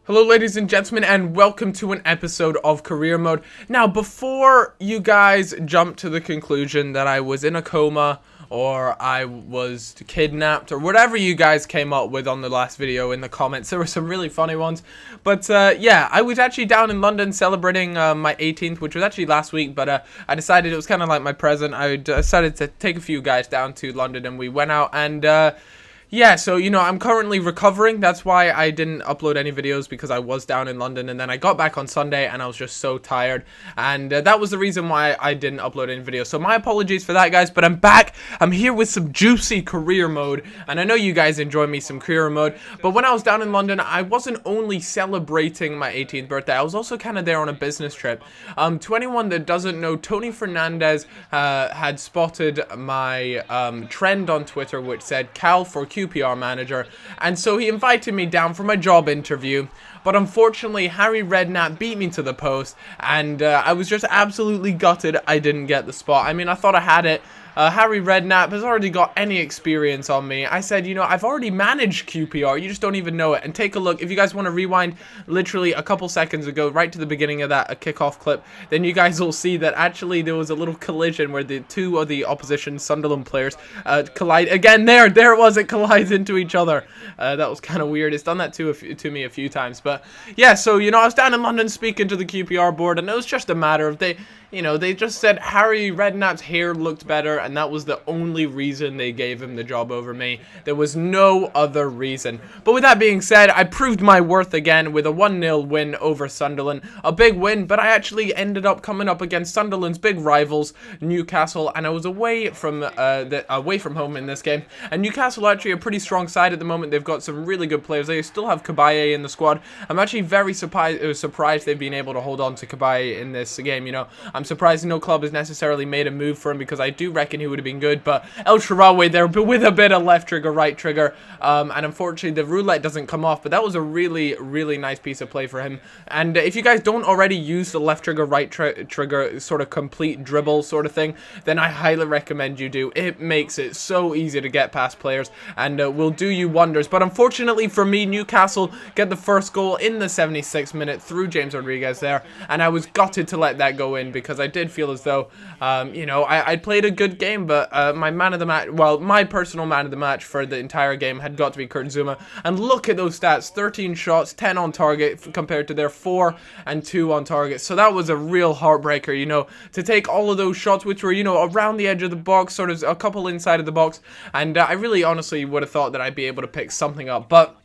Hello ladies and gentlemen, and welcome to an episode of Career Mode. Now, before you guys jump to the conclusion that I was in a coma or I was kidnapped or whatever you guys came up with on the last video in the comments, there were some really funny ones. But yeah, I was actually down in London celebrating my 18th, which was actually last week, but I decided it was kind of like my present. I decided to take a few guys down to London and we went out and yeah, so, I'm currently recovering. That's why I didn't upload any videos, because I was down in London, and then I got back on Sunday, and I was just so tired, and that was the reason why I didn't upload any videos. So my apologies for that, guys, but I'm back. I'm here with some juicy career mode, and I know you guys enjoy me some career mode, but when I was down in London, I wasn't only celebrating my 18th birthday, I was also kind of there on a business trip. To anyone that doesn't know, Tony Fernandez had spotted my trend on Twitter, which said, Cal for QPR manager, and so he invited me down for my job interview, but unfortunately Harry Redknapp beat me to the post, and I was just absolutely gutted I didn't get the spot. I mean, I thought I had it. Harry Redknapp has already got any experience on me. I said, I've already managed QPR, you just don't even know it. And take a look, if you guys want to rewind literally a couple seconds ago, right to the beginning of that kickoff clip, then you guys will see that actually there was a little collision where the two of the opposition Sunderland players collide. Again, there it was, it collides into each other. That was kind of weird. It's done that to me a few times. But yeah, so, I was down in London speaking to the QPR board, and it was just a matter of they just said Harry Redknapp's hair looked better, and that was the only reason they gave him the job over me. There was no other reason. But with that being said, I proved my worth again with a 1-0 win over Sunderland. A big win, but I actually ended up coming up against Sunderland's big rivals, Newcastle, and I was away from home in this game. And Newcastle are actually a pretty strong side at the moment. They've got some really good players. They still have Cabaye in the squad. I'm actually very surprised they've been able to hold on to Cabaye in this game. I'm surprised no club has necessarily made a move for him, because I do reckon he would have been good, but El Shaarawy there with a bit of left trigger, right trigger, and unfortunately the roulette doesn't come off, but that was a really, really nice piece of play for him. And if you guys don't already use the left trigger, right trigger sort of complete dribble sort of thing, then I highly recommend you do. It makes it so easy to get past players, and will do you wonders. But unfortunately for me, Newcastle get the first goal in the 76th minute through James Rodriguez there, and I was gutted to let that go in, because I did feel as though, I played a good game, but my man of the match, well, my personal man of the match for the entire game had got to be Kurt Zuma. And look at those stats: 13 shots, 10 on target, compared to their 4 and 2 on target. So that was a real heartbreaker, to take all of those shots, which were, around the edge of the box, sort of a couple inside of the box. And I really honestly would have thought that I'd be able to pick something up, but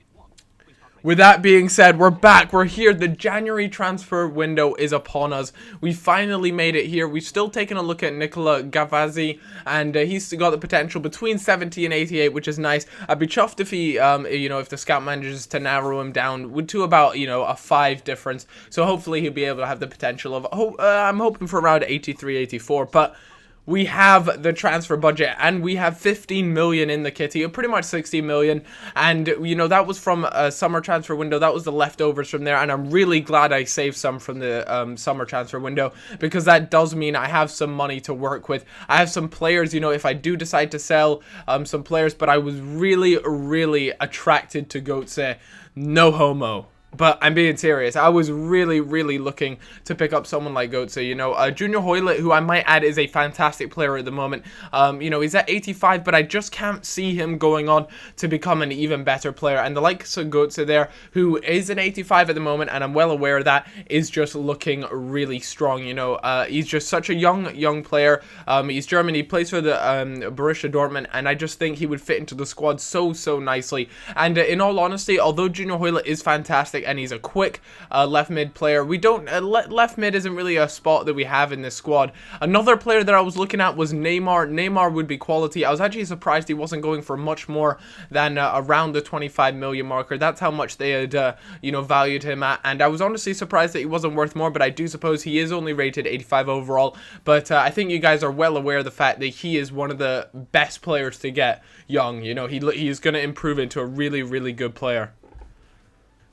with that being said, we're back. We're here. The January transfer window is upon us. We finally made it here. We've still taken a look at Nicola Gavazzi, and he's got the potential between 70 and 88, which is nice. I'd be chuffed if he, if the scout manages to narrow him down to about, a 5 difference. So hopefully he'll be able to have the potential of, I'm hoping for around 83, 84, but we have the transfer budget, and we have 15 million in the kitty, pretty much 16 million, and that was from a summer transfer window. That was the leftovers from there, and I'm really glad I saved some from the summer transfer window, because that does mean I have some money to work with. I have some players, if I do decide to sell some players, but I was really, really attracted to Götze. No homo. But I'm being serious. I was really, really looking to pick up someone like Götze. Junior Hoylett, who I might add is a fantastic player at the moment. He's at 85, but I just can't see him going on to become an even better player. And the likes of Götze there, who is an 85 at the moment, and I'm well aware of that, is just looking really strong. He's just such a young player. He's German. He plays for the Borussia Dortmund, and I just think he would fit into the squad so nicely. And in all honesty, although Junior Hoylett is fantastic, and he's a quick left mid player, we don't left mid isn't really a spot that we have in this squad. Another player that I was looking at was Neymar. Neymar would be quality. I was actually surprised he wasn't going for much more than around the 25 million marker. That's how much they had valued him at, and I was honestly surprised that he wasn't worth more, but I do suppose he is only rated 85 overall. But I think you guys are well aware of the fact that he is one of the best players to get young. He is going to improve into a really, really good player.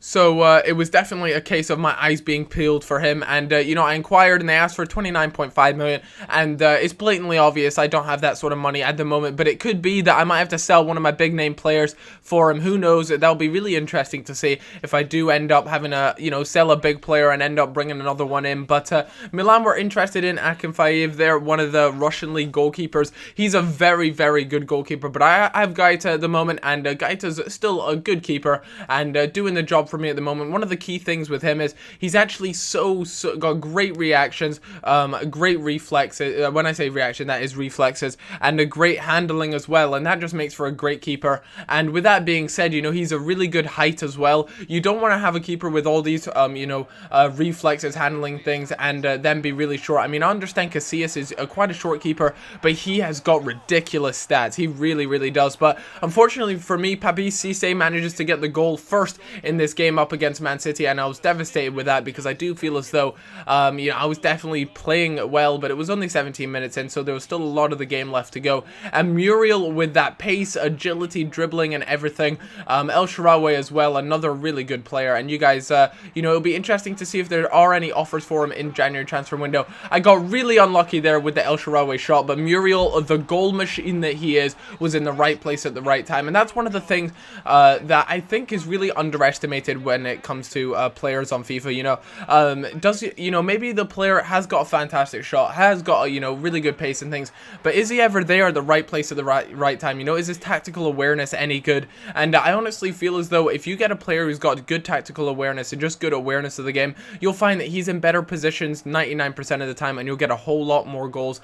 So it was definitely a case of my eyes being peeled for him, and you know, I inquired and they asked for 29.5 million, and it's blatantly obvious I don't have that sort of money at the moment, but it could be that I might have to sell one of my big name players for him. Who knows? That'll be really interesting to see if I do end up having a, you know, sell a big player and end up bringing another one in. But Milan were interested in Akinfeev. They're one of the Russian league goalkeepers. He's a very, very good goalkeeper, but I have Gaita at the moment, and Gaita's still a good keeper and doing the job for me at the moment. One of the key things with him is he's actually got great reactions, great reflexes. When I say reaction, that is reflexes, and a great handling as well, and that just makes for a great keeper. And with that being said, you know, he's a really good height as well. You don't want to have a keeper with all these you know, reflexes, handling things, and then be really short. I mean, I understand Casillas is quite a short keeper, but he has got ridiculous stats. He really, really does. But unfortunately for me, Papi Cisse manages to get the goal first in this game up against Man City, and I was devastated with that because I do feel as though you know, I was definitely playing well, but it was only 17 minutes in, so there was still a lot of the game left to go. And Muriel with that pace, agility, dribbling, and everything. El Shaarawy as well, another really good player. And you guys, you know, it'll be interesting to see if there are any offers for him in January transfer window. I got really unlucky there with the El Shaarawy shot, but Muriel, the goal machine that he is, was in the right place at the right time, and that's one of the things that I think is really underestimated when it comes to players on FIFA. You know, you know, maybe the player has got a fantastic shot, has got a, you know, really good pace and things, but is he ever there at the right place at the right time? You know, is his tactical awareness any good? And I honestly feel as though if you get a player who's got good tactical awareness and just good awareness of the game, you'll find that he's in better positions 99% of the time, and you'll get a whole lot more goals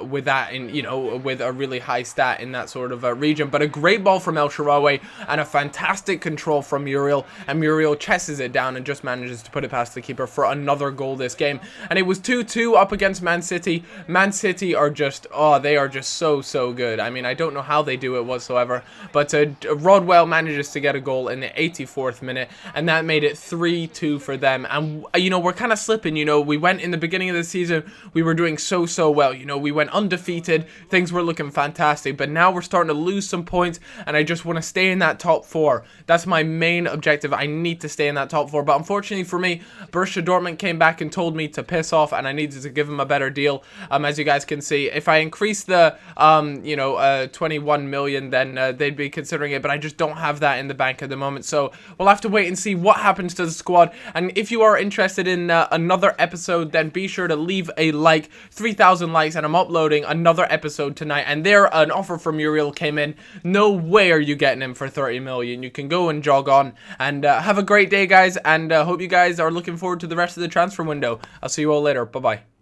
with that, in, you know, with a really high stat in that sort of region. But a great ball from El Shaarawy and a fantastic control from Muriel, and Muriel chesses it down and just manages to put it past the keeper for another goal this game. And it was 2-2 up against Man City. Man City are just, oh, they are just so good. I mean, I don't know how they do it whatsoever, but Rodwell manages to get a goal in the 84th minute, and that made it 3-2 for them. And you know, we're kind of slipping. You know, we went in the beginning of the season, we were doing so well. You know, we went undefeated, things were looking fantastic, but now we're starting to lose some points, and I just want to stay in that top 4. That's my main objective. I need to stay in that top 4, but unfortunately for me, Borussia Dortmund came back and told me to piss off, and I needed to give him a better deal. As you guys can see, if I increase the you know, 21 million, then they'd be considering it, but I just don't have that in the bank at the moment, so we'll have to wait and see what happens to the squad. And if you are interested in another episode, then be sure to leave a like. 3,000 likes, and I'm uploading another episode tonight. And there, an offer from Muriel came in. No way are you getting him for 30 million. You can go and jog on, and have a great day, guys, and hope you guys are looking forward to the rest of the transfer window. I'll see you all later. Bye bye.